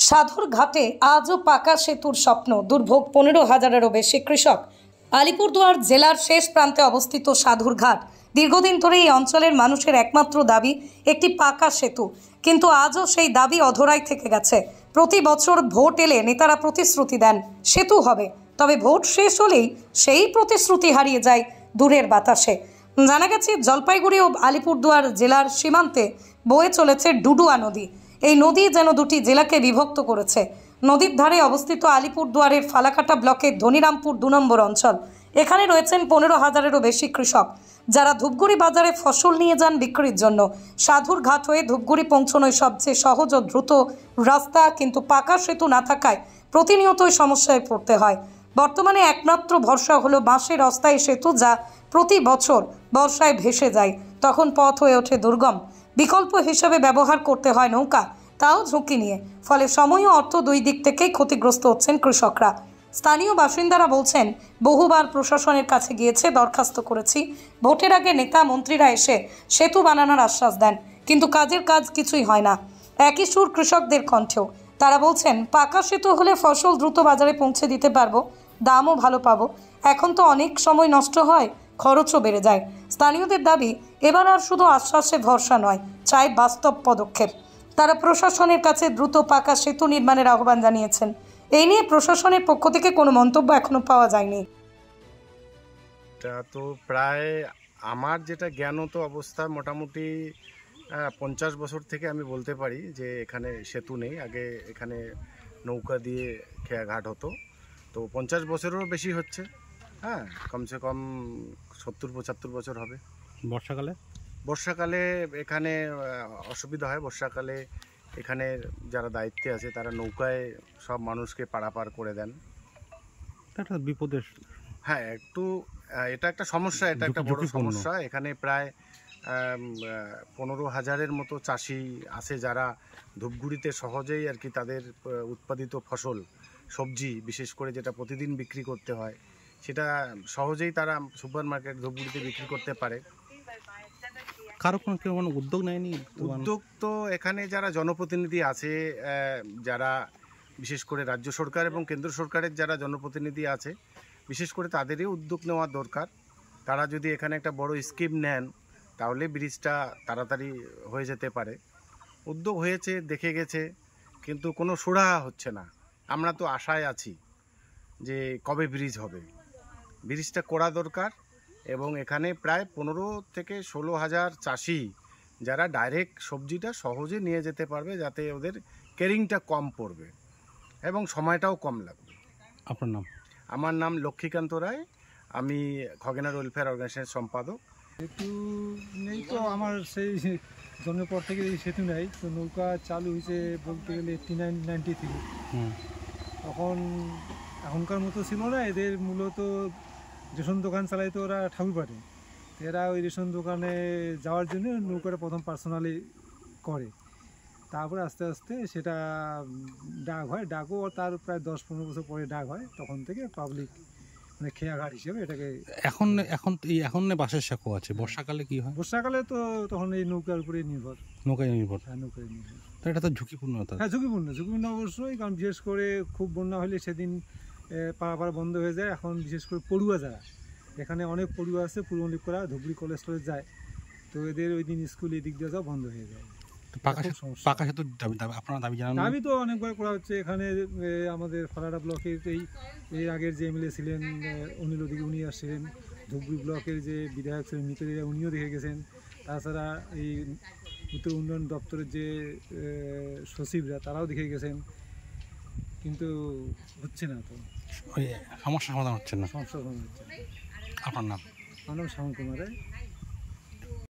সাধুর ঘাটে আজও পাকা সেতুর স্বপ্ন, দুর্ভোগ 15,000-এরও বেশি কৃষক। আলিপুরদুয়ার জেলার শেষ প্রান্তে অবস্থিত সাধুর ঘাট দীর্ঘদিন ধরে এই অঞ্চলের মানুষের একমাত্র দাবি একটি পাকা সেতু, কিন্তু আজও সেই দাবি অধরাই থেকে গেছে। প্রতি বছর ভোট এলে নেতারা প্রতিশ্রুতি দেন সেতু হবে, তবে ভোট শেষ হলেই সেই প্রতিশ্রুতি হারিয়ে যায় দূরের বাতাসে। জানা গেছে জলপাইগুড়ি ও আলিপুরদুয়ার জেলার সীমান্তে বয়ে চলেছে ডুডুয়া নদী। এই নদী যেন দুটি জেলাকে বিভক্ত করেছে। নদীর ধারে অবস্থিত আলিপুরদুয়ারের ফালাকাটা ব্লকের ধনিরামপুর 2 নম্বর অঞ্চল। এখানে রয়েছেন 15,000-এরও বেশি কৃষক, যারা ধূপগুড়ি বাজারে ফসল নিয়ে যান বিক্রির জন্য। সাধুর ঘাট হয়ে ধূপগুড়ি পৌঁছানোই সবচেয়ে সহজ ও দ্রুত রাস্তা, কিন্তু পাকা সেতু না থাকায় প্রতিনিয়তই সমস্যায় পড়তে হয়। বর্তমানে একমাত্র ভরসা হলো বাঁশের অস্থায়ী সেতু, যা প্রতি বছর বর্ষায় ভেসে যায়, তখন পথ হয়ে ওঠে দুর্গম। বিকল্প হিসেবে ব্যবহার করতে হয় নৌকা, তাও ঝুঁকি নিয়ে। ফলে সময় ও অর্থ দুই দিক থেকেই ক্ষতিগ্রস্ত হচ্ছেন কৃষকরা। স্থানীয় বাসিন্দারা বলছেন, বহুবার প্রশাসনের কাছে গিয়েছে, দরখাস্ত করেছি। ভোটের আগে নেতা মন্ত্রীরা এসে সেতু বানানোর আশ্বাস দেন, কিন্তু কাজের কাজ কিছুই হয় না। একই সুর কৃষকদের কণ্ঠেও। তারা বলছেন, পাকা সেতু হলে ফসল দ্রুত বাজারে পৌঁছে দিতে পারবো, দামও ভালো পাবো। এখন তো অনেক সময় নষ্ট হয়, খরচও বেড়ে যায়। স্থানীয়দের দাবি, এবার আর শুধু আশ্বাসে ভরসা নয়, চাই বাস্তব পদক্ষেপ। তারা প্রশাসনের কাছে দ্রুত পাকা সেতু নির্মাণের আহ্বান জানিয়েছেন। এই নিয়ে প্রশাসনের পক্ষ থেকে কোনো মন্তব্য এখনো পাওয়া যায়নি। এটা তো প্রায় আমার যেটা জ্ঞানত অবস্থা, মোটামুটি 50 বছর থেকে আমি বলতে পারি যে এখানে সেতু নেই। আগে এখানে নৌকা দিয়ে খেয়াঘাট হতো, তো 50 বছরেরও বেশি হচ্ছে। হ্যাঁ, কমসে কম 70-75 বছর হবে। বর্ষাকালে এখানে অসুবিধা হয়। বর্ষাকালে এখানে যারা দায়িত্বে আছে তারা নৌকায় সব মানুষকে পারাপার করে দেন। এটা বিপদের, হ্যাঁ, একটু এটা একটা সমস্যা, এটা একটা বড় সমস্যা। এখানে প্রায় 15,000-এর মতো চাষি আছে, যারা ধূপগুড়িতে সহজেই আর কি তাদের উৎপাদিত ফসল, সবজি বিশেষ করে যেটা প্রতিদিন বিক্রি করতে হয়, সেটা সহজেই তারা সুপার মার্কেট ধূপগুড়িতে বিক্রি করতে পারে। কারো কোনো উদ্যোগ নেয়নি? উদ্যোগ তো এখানে যারা জনপ্রতিনিধি আছে, যারা বিশেষ করে রাজ্য সরকার এবং কেন্দ্র সরকারের যারা জনপ্রতিনিধি আছে, বিশেষ করে তাদেরই উদ্যোগ নেওয়া দরকার। তারা যদি এখানে একটা বড় স্কিম নেন, তাহলে ব্রিজটা তাড়াতাড়ি হয়ে যেতে পারে। উদ্যোগ হয়েছে, দেখে গেছে, কিন্তু কোনো সুরাহা হচ্ছে না। আমরা তো আশায় আছি যে কবে ব্রিজ হবে। ব্রিজটা করা দরকার, এবং এখানে প্রায় 15 থেকে 16,000 চাষি, যারা ডাইরেক্ট সবজিটা সহজে নিয়ে যেতে পারবে, যাতে ওদের ক্যারিংটা কম পড়বে এবং সময়টাও কম লাগবে। আপনার নাম? আমার নাম লক্ষ্মীকান্ত রায়, আমি খগেনার ওয়েলফেয়ার অর্গানাইজেশনের সম্পাদক। সেতু নেই তো, আমার সেই জন্মের পর থেকে এই সেতু নেই। তো নৌকা চালু হয়েছে বলতে গেলে 89-90 থেকে। তখন এখনকার মতো ছিল না। এদের মূলত রেশন দোকান চালাইতো ওরা ঠাকুরবাড়ি। এরা ওই রেশন দোকানে যাওয়ার জন্য নৌকাটা প্রথম পার্সোনালি করে, তারপরে আস্তে আস্তে সেটা ডাক হয়। ডাকও তার প্রায় 10-15 বছর পরে ডাক হয়। তখন থেকে পাবলিক মানে খেয়াঘাট হিসেবে এটাকে এখন বাসের সাঁকো আছে। বর্ষাকালে কি হয়? বর্ষাকালে তো তখন এই নৌকার উপরে নির্ভর। নৌকায় নির্ভর। হ্যাঁ, নৌকায় নির্ভর। তো এটা তো ঝুঁকিপূর্ণ। হ্যাঁ, ঝুঁকিপূর্ণ অবশ্যই। কারণ বিশেষ করে খুব বন্যা হলে সেদিন পারাপার বন্ধ হয়ে যায়। এখন বিশেষ করে পড়ুয়া যারা, এখানে অনেক পড়ুয়া আছে, পূর্ব করা ধুবড়ি কলেজ টলেজ যায়, তো এদের ওই দিন স্কুল এদিক দিয়ে যাওয়া বন্ধ হয়ে যায়। পাকা সেতুর আপনারা দাবি জানান? দাবি তো অনেকবার করা হচ্ছে। এখানে আমাদের ফালাকাটা ব্লকের এই আগের যে এমএলএ ছিলেন অনিল অধিকারী, উনি আসছিলেন। ধুবড়ি ব্লকের যে বিধায়ক ছিলেন মিতরিয়া, উনিও দেখে গেছেন। তাছাড়া এই উত্তর উন্নয়ন দপ্তরের যে সচিবরা, তারাও দেখে গেছেন, কিন্তু হচ্ছে না। তো সমস্যার সমাধান হচ্ছে না। সমস্যার সমাধান হচ্ছে না। আপনার নাম? আমার নাম শ্যামল কুমার রায়।